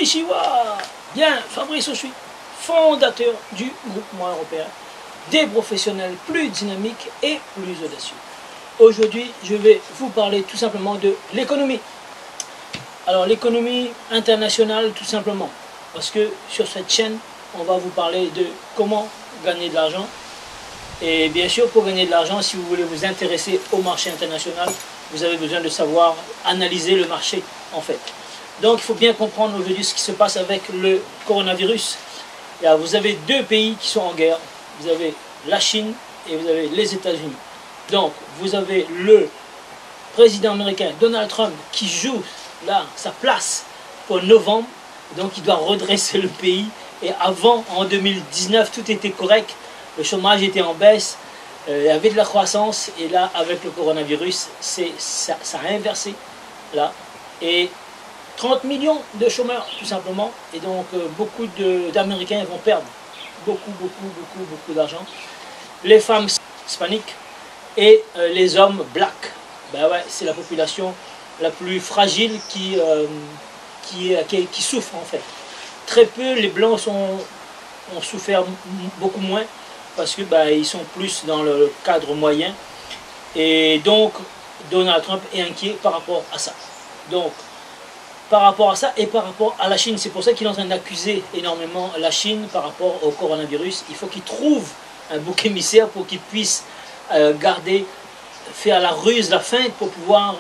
Konnichiwa. Bien, Fabrice Oshui, fondateur du groupement européen des professionnels plus dynamiques et plus audacieux. Aujourd'hui, je vais vous parler tout simplement de l'économie. Alors, l'économie internationale, tout simplement. Parce que sur cette chaîne, on va vous parler de comment gagner de l'argent. Et bien sûr, pour gagner de l'argent, si vous voulez vous intéresser au marché international, vous avez besoin de savoir analyser le marché, en fait. Donc, il faut bien comprendre aujourd'hui ce qui se passe avec le coronavirus. Là, vous avez deux pays qui sont en guerre. Vous avez la Chine et vous avez les États-Unis. Donc, vous avez le président américain Donald Trump qui joue là sa place pour novembre. Donc, il doit redresser le pays. Et avant, en 2019, tout était correct. Le chômage était en baisse. Il y avait de la croissance. Et là, avec le coronavirus, ça a inversé. Là. Et 30 millions de chômeurs, tout simplement. Et donc, beaucoup d'Américains vont perdre beaucoup d'argent. Les femmes hispaniques et les hommes blacks. Ben ouais, c'est la population la plus fragile qui souffre, en fait. Très peu, les blancs ont souffert beaucoup moins parce que ben, ils sont plus dans le cadre moyen. Et donc, Donald Trump est inquiet par rapport à ça. Donc, par rapport à ça et par rapport à la Chine. C'est pour ça qu'il est en train d'accuser énormément la Chine par rapport au coronavirus. Il faut qu'il trouve un bouc émissaire pour qu'il puisse faire la ruse, la feinte pour pouvoir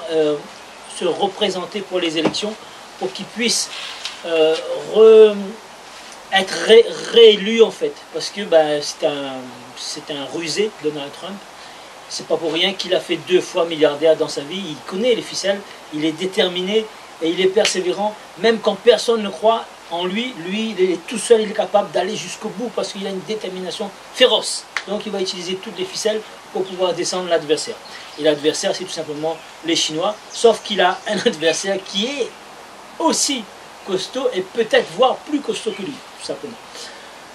se représenter pour les élections, pour qu'il puisse être réélu, en fait. Parce que ben, c'est un rusé, Donald Trump. C'est pas pour rien qu'il a fait 2 fois milliardaire dans sa vie. Il connaît les ficelles, il est déterminé. Et il est persévérant, même quand personne ne croit en lui, il est tout seul, il est capable d'aller jusqu'au bout parce qu'il a une détermination féroce. Donc il va utiliser toutes les ficelles pour pouvoir descendre l'adversaire. Et l'adversaire, c'est tout simplement les Chinois, sauf qu'il a un adversaire qui est aussi costaud et peut-être voire plus costaud que lui, tout simplement.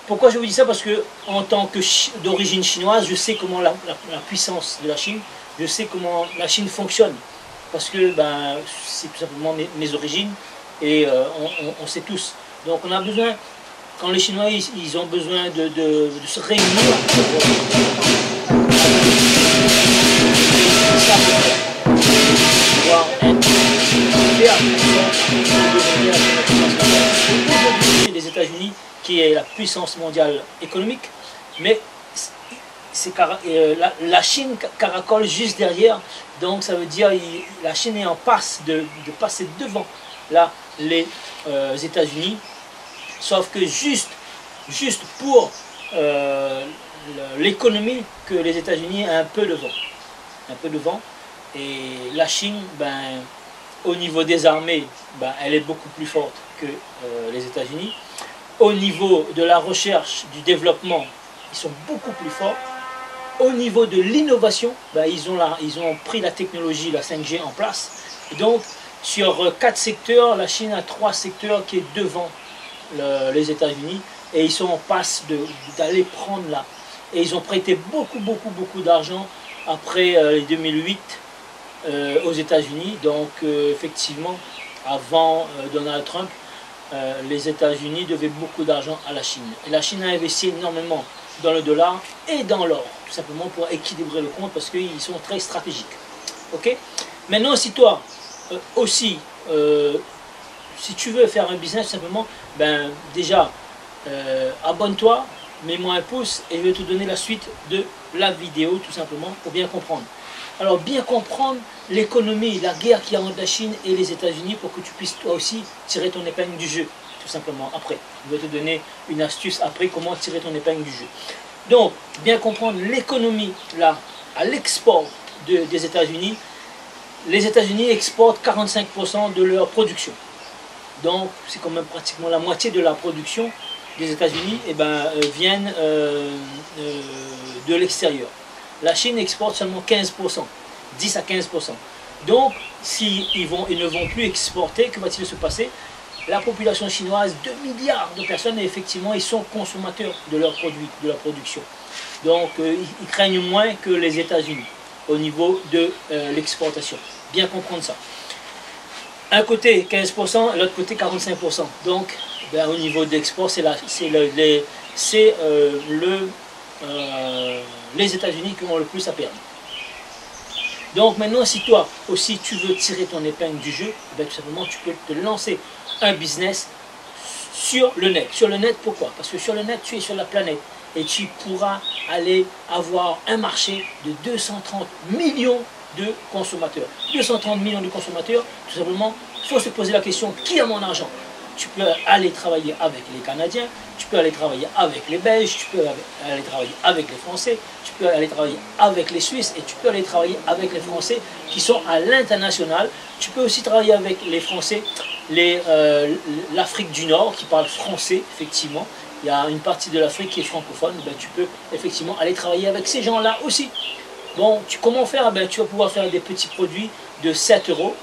Pourquoi je vous dis ça? Parce que en tant que d'origine chinoise, je sais comment la puissance de la Chine, je sais comment la Chine fonctionne. Parce que ben, c'est tout simplement mes origines et on sait tous. Donc on a besoin, quand les Chinois ils ont besoin de se réunir pour être les États-Unis qui est la puissance mondiale économique, mais la Chine caracole juste derrière, donc ça veut dire que la Chine est en passe de passer devant là, les États-Unis, sauf que juste pour l'économie que les États-Unis ont un peu de vent, et la Chine, ben, au niveau des armées, ben, elle est beaucoup plus forte que les États-Unis. Au niveau de la recherche, du développement, ils sont beaucoup plus forts. Au niveau de l'innovation, ben, ils ont pris la technologie, la 5G en place. Et donc, sur 4 secteurs, la Chine a 3 secteurs qui est devant les États-Unis. Et ils sont en passe d'aller prendre là. Et ils ont prêté beaucoup d'argent après 2008 aux États-Unis. Donc, effectivement, avant Donald Trump, les États-Unis devaient beaucoup d'argent à la Chine. Et la Chine a investi énormément dans le dollar et dans l'or, tout simplement pour équilibrer le compte parce qu'ils sont très stratégiques. Ok? Maintenant, si toi aussi, si tu veux faire un business, tout simplement, ben, déjà, abonne-toi, mets-moi un pouce et je vais te donner la suite de la vidéo, tout simplement, pour bien comprendre. Alors, bien comprendre l'économie, la guerre qu'il y a entre la Chine et les États-Unis pour que tu puisses toi aussi tirer ton épingle du jeu, tout simplement, après. Je vais te donner une astuce après, comment tirer ton épingle du jeu. Donc, bien comprendre l'économie, là, à l'export des États-Unis. Les États-Unis exportent 45% de leur production. Donc, c'est quand même pratiquement la moitié de la production des États-Unis viennent de l'extérieur. La Chine exporte seulement 15%, 10 à 15%. Donc, s'ils ne vont plus exporter, que va-t-il se passer? La population chinoise, 2 milliards de personnes, et effectivement, ils sont consommateurs de leurs produits, de leur production. Donc, ils craignent moins que les États-Unis au niveau de l'exportation. Bien comprendre ça. un côté 15%, l'autre côté 45%. Donc, ben, au niveau d'export, c'est les États-Unis qui ont le plus à perdre. Donc maintenant, si toi aussi tu veux tirer ton épingle du jeu, ben, tout simplement tu peux te lancer un business sur le net. Sur le net, pourquoi? Parce que sur le net, tu es sur la planète et tu pourras aller avoir un marché de 230 millions de consommateurs. 230 millions de consommateurs, tout simplement, il faut se poser la question, qui a mon argent? Tu peux aller travailler avec les Canadiens, tu peux aller travailler avec les Belges, tu peux aller travailler avec les Français, tu peux aller travailler avec les Suisses et tu peux aller travailler avec les Français qui sont à l'international. Tu peux aussi travailler avec les Français, l'Afrique du Nord qui parle français, effectivement. Il y a une partie de l'Afrique qui est francophone, ben, tu peux effectivement aller travailler avec ces gens-là aussi. Bon, comment faire? Ben, tu vas pouvoir faire des petits produits de 7 euros.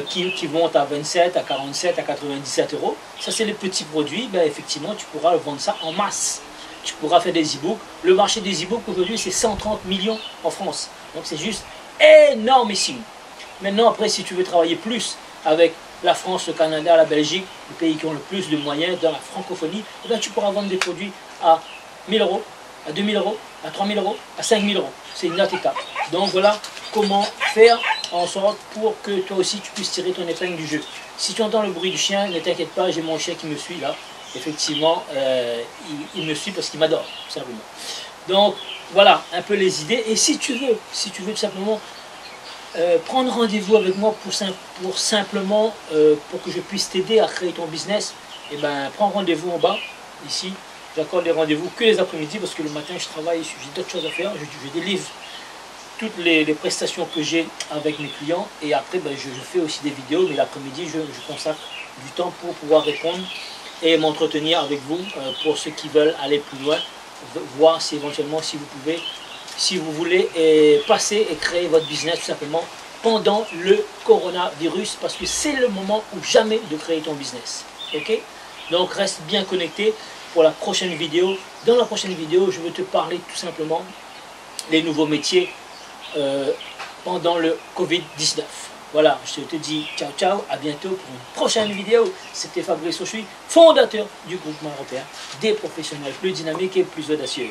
Qui vont à 27, à 47, à 97 euros. Ça, c'est les petits produits. Ben, effectivement, tu pourras vendre ça en masse. Tu pourras faire des e-books. Le marché des e-books aujourd'hui, c'est 130 millions en France. Donc, c'est juste énormissime. Maintenant, après, si tu veux travailler plus avec la France, le Canada, la Belgique, les pays qui ont le plus de moyens dans la francophonie, ben, tu pourras vendre des produits à 1000 euros, à 2000 euros, à 3000 euros, à 5000 euros. C'est une autre étape. Donc, voilà comment faire en sorte pour que toi aussi tu puisses tirer ton épingle du jeu. Si tu entends le bruit du chien, ne t'inquiète pas, j'ai mon chien qui me suit là. Effectivement, il me suit parce qu'il m'adore, tout simplement. Donc voilà un peu les idées. Et si tu veux tout simplement prendre rendez-vous avec moi pour simplement pour que je puisse t'aider à créer ton business, et ben prends rendez-vous en bas, ici. J'accorde les rendez-vous que les après-midi parce que le matin je travaille, j'ai d'autres choses à faire, je délivre toutes les prestations que j'ai avec mes clients et après ben, je fais aussi des vidéos, mais l'après-midi je consacre du temps pour pouvoir répondre et m'entretenir avec vous pour ceux qui veulent aller plus loin, voir si éventuellement si vous voulez passer et créer votre business tout simplement pendant le coronavirus parce que c'est le moment ou jamais de créer ton business. Ok? Donc reste bien connecté pour la prochaine vidéo. Dans la prochaine vidéo, je vais te parler tout simplement des nouveaux métiers pendant le Covid-19. Voilà, je te dis ciao ciao, à bientôt pour une prochaine vidéo. C'était Fabrice Auchuy, fondateur du groupement européen des professionnels plus dynamiques et plus audacieux.